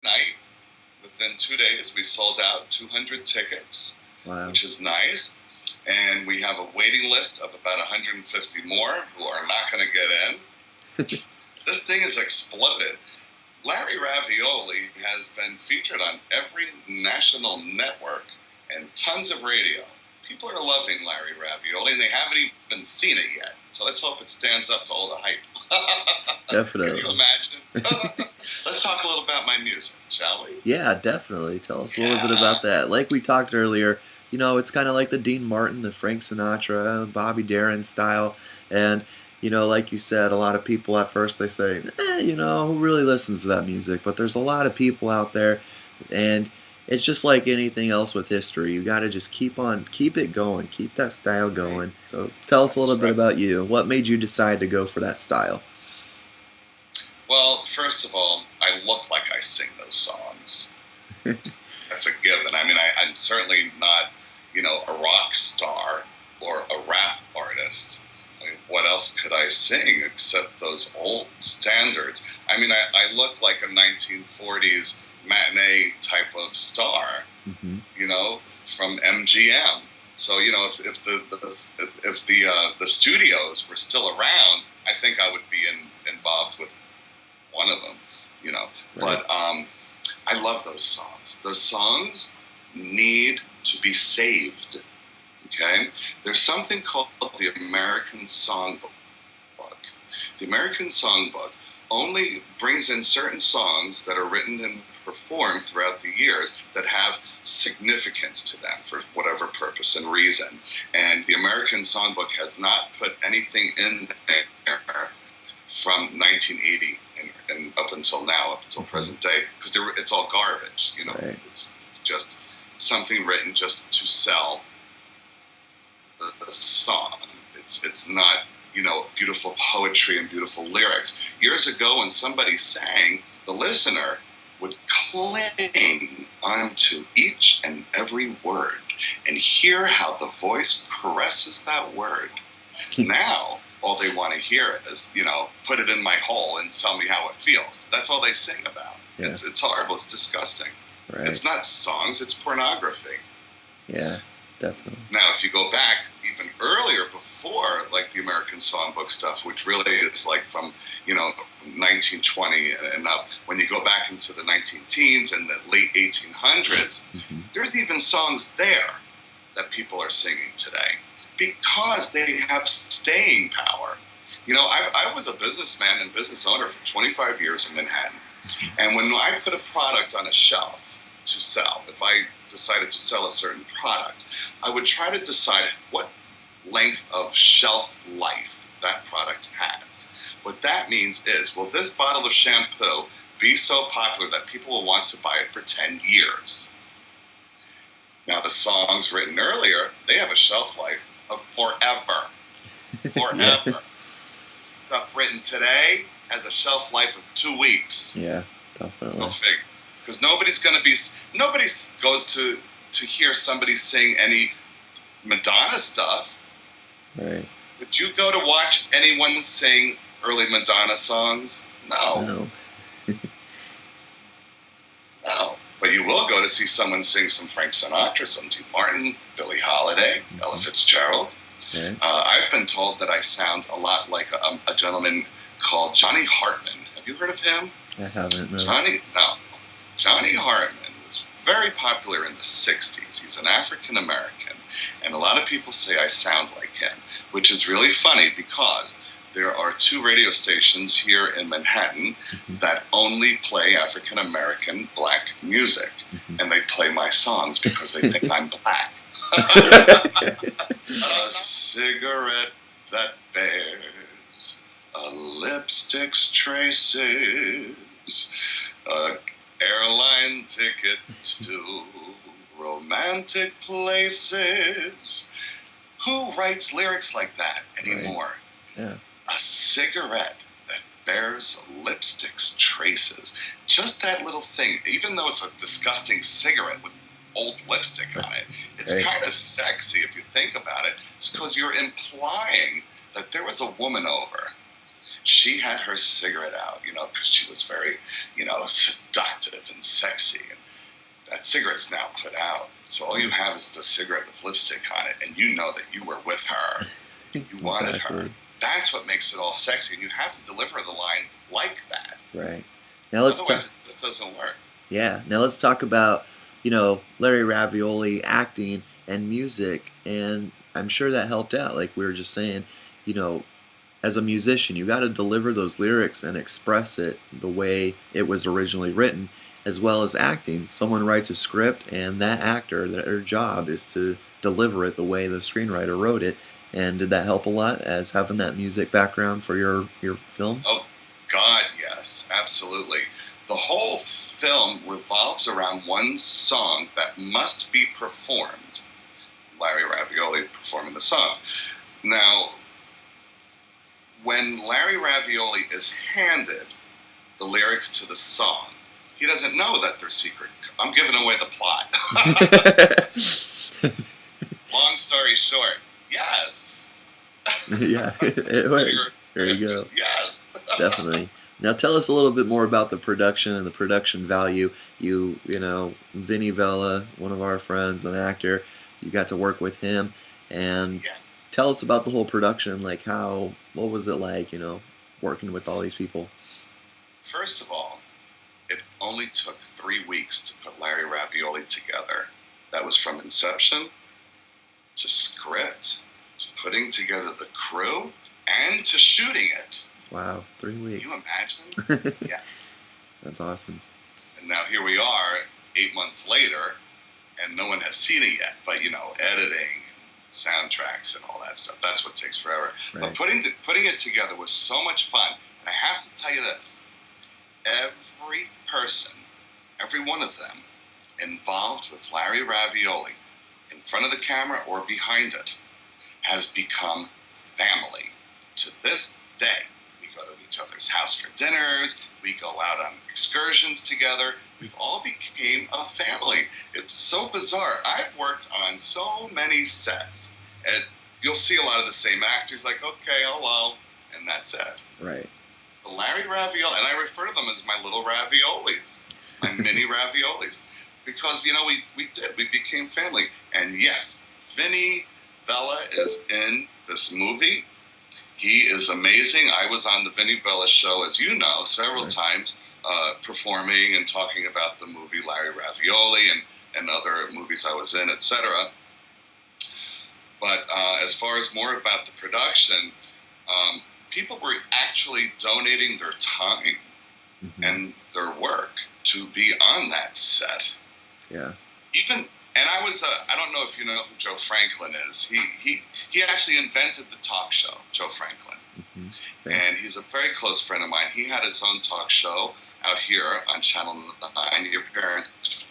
night, within 2 days, we sold out 200 tickets, Wow. which is nice. And we have a waiting list of about 150 more who are not going to get in. This thing has exploded. Larry Ravioli has been featured on every national network and tons of radio. People are loving Larry Ravioli, and they haven't even seen it yet. So let's hope it stands up to all the hype. Definitely. Can you imagine? Let's talk a little about my music, shall we? Yeah, definitely. Tell us a little bit about that. Like we talked earlier, you know, it's kind of like the Dean Martin, the Frank Sinatra, Bobby Darin style. And, you know, like you said, a lot of people at first they say, you know, who really listens to that music? But there's a lot of people out there, and it's just like anything else with history. You got to just keep it going, keep that style going. So tell us a little bit about you. What made you decide to go for that style? Well, first of all, I look like I sing those songs. That's a given. I mean, I'm certainly not, you know, a rock star or a rap artist. I mean, what else could I sing except those old standards? I mean, I look like a 1940s matinee type of star, you know, from MGM. So, you know, if the studios were still around, I think I would be involved with one of them, you know. Right. But I love those songs. Those songs need to be saved, okay? There's something called the American Songbook. The American Songbook only brings in certain songs that are written and performed throughout the years that have significance to them for whatever purpose and reason. And the American Songbook has not put anything in there from 1980 and up until now, up until present day, because it's all garbage, you know. Right. It's just something written just to sell the song. It's not, you know, beautiful poetry and beautiful lyrics. Years ago, when somebody sang, the listener would cling onto each and every word and hear how the voice caresses that word. Now, all they want to hear is, you know, put it in my hole and tell me how it feels. That's all they sing about. Yeah. It's horrible. It's disgusting. Right. It's not songs. It's pornography. Yeah, definitely. Now, if you go back even earlier, before, like, the American Songbook stuff, which really is, like, from, you know, 1920 and up, when you go back into the 19-teens and the late 1800s, there's even songs there that people are singing today, because they have staying power. You know, I was a businessman and business owner for 25 years in Manhattan. And when I put a product on a shelf to sell, if I decided to sell a certain product, I would try to decide what length of shelf life that product has. What that means is, will this bottle of shampoo be so popular that people will want to buy it for 10 years? Now, the songs written earlier, they have a shelf life of forever. Forever. Stuff written today has a shelf life of 2 weeks. Yeah, definitely. Go figure. Because nobody goes to hear somebody sing any Madonna stuff. Right. Would you go to watch anyone sing early Madonna songs? No. No. But you will go to see someone sing some Frank Sinatra, some Dean Martin, Billie Holiday, Ella Fitzgerald. Okay. I've been told that I sound a lot like a gentleman called Johnny Hartman. Have you heard of him? I haven't, no. Johnny Hartman was very popular in the 60s. He's an African-American, and a lot of people say I sound like him, which is really funny because there are 2 radio stations here in Manhattan that only play African-American black music, and they play my songs because they think I'm black. A cigarette that bears a lipstick's traces, a airline ticket to romantic places. Who writes lyrics like that anymore? Right. Yeah. A cigarette that bears a lipstick's traces. Just that little thing, even though it's a disgusting cigarette with old lipstick on it, it's kind of sexy if you think about it. It's because you're implying that there was a woman over she had her cigarette out, because she was very, seductive and sexy. And that cigarette's now put out. So all you have is a cigarette with lipstick on it, and you know that you were with her. You wanted her. That's what makes it all sexy, and you have to deliver the line like that. Right. Now let's Otherwise, it doesn't work. Yeah. Now let's talk about, Larry Ravioli acting and music, and I'm sure that helped out. Like we were just saying, as a musician, you got to deliver those lyrics and express it the way it was originally written, as well as acting. Someone writes a script, and that actor, their job is to deliver it the way the screenwriter wrote it. And did that help a lot as having that music background for your film? Oh, God, yes, absolutely. The whole film revolves around one song that must be performed. Larry Ravioli performing the song. Now, when Larry Ravioli is handed the lyrics to the song, he doesn't know that they're secret. I'm giving away the plot. Long story short, yes. Yeah. There you go. Yes. Definitely. Now tell us a little bit more about the production and the production value. Vinnie Vella, one of our friends, an actor, you got to work with him, and tell us about the whole production. Like what was it like, working with all these people? First of all, it only took 3 weeks to put Larry Ravioli together. That was from inception to script to putting together the crew and to shooting it. Wow, 3 weeks. Can you imagine? Yeah. That's awesome. And now here we are, 8 months later, and no one has seen it yet. But, editing, soundtracks, and all that stuff, that's what takes forever. Right. But putting it together was so much fun. And I have to tell you this. Every person, every one of them, involved with Larry Ravioli, in front of the camera or behind it, has become family. To this day, we go to each other's house for dinners, we go out on excursions together, we've all became a family. It's so bizarre. I've worked on so many sets, and you'll see a lot of the same actors, like, okay, hello, and that's it. Right. The Larry Ravioli, and I refer to them as my little raviolis, my mini raviolis, because, we became family. And yes, Vinnie Vella is in this movie. He is amazing. I was on the Vinnie Vella show, as you know, several times, performing and talking about the movie Larry Ravioli and other movies I was in, etc. But as far as more about the production, people were actually donating their time and their work to be on that set. Yeah. And I don't know if you know who Joe Franklin is. He actually invented the talk show, Joe Franklin. Mm-hmm. And he's a very close friend of mine. He had his own talk show out here on Channel 9, your parents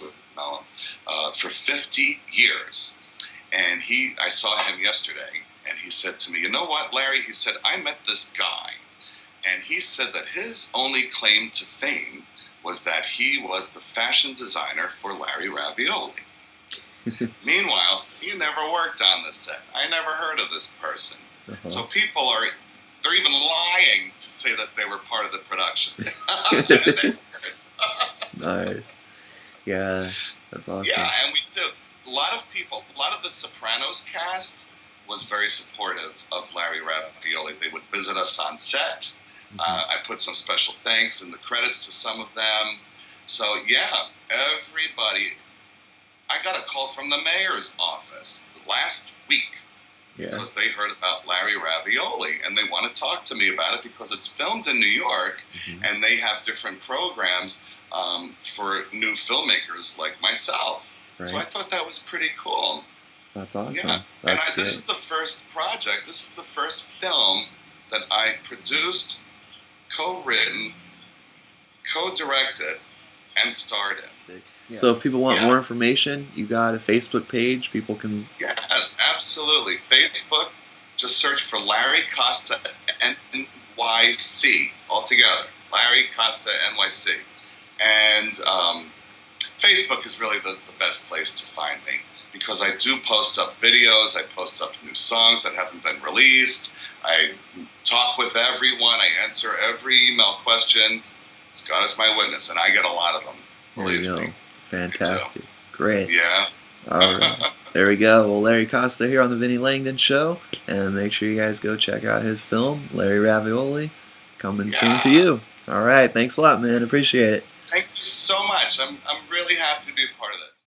would know him, for 50 years. And I saw him yesterday, and he said to me, you know what, Larry? He said, I met this guy, and he said that his only claim to fame was that he was the fashion designer for Larry Ravioli. Meanwhile, he never worked on the set. I never heard of this person. Uh-huh. So people they're even lying to say that they were part of the production. Nice. Yeah, that's awesome. Yeah, and we do. A lot of the Sopranos cast was very supportive of Larry Ravioli. They would visit us on set. Mm-hmm. I put some special thanks in the credits to some of them. So, yeah, everybody. I got a call from the mayor's office last week because they heard about Larry Ravioli, and they want to talk to me about it because it's filmed in New York, and they have different programs for new filmmakers like myself. Right. So I thought that was pretty cool. That's awesome. Yeah. That's this is the first project. This is the first film that I produced, co-written, co-directed, and starred in. Yeah. So if people want more information, you got a Facebook page. People can... Yes, absolutely. Facebook, just search for Larry Costa NYC altogether. Larry Costa NYC. And Facebook is really the best place to find me because I do post up videos, I post up new songs that haven't been released, I talk with everyone, I answer every email question. God is my witness, and I get a lot of them. There you go. Me. Fantastic. Great. Yeah. All right. There we go. Well, Larry Costa here on the Vinnie Langdon Show, and make sure you guys go check out his film, Larry Ravioli, coming soon to you. All right. Thanks a lot, man. Appreciate it. Thank you so much. I'm really happy to be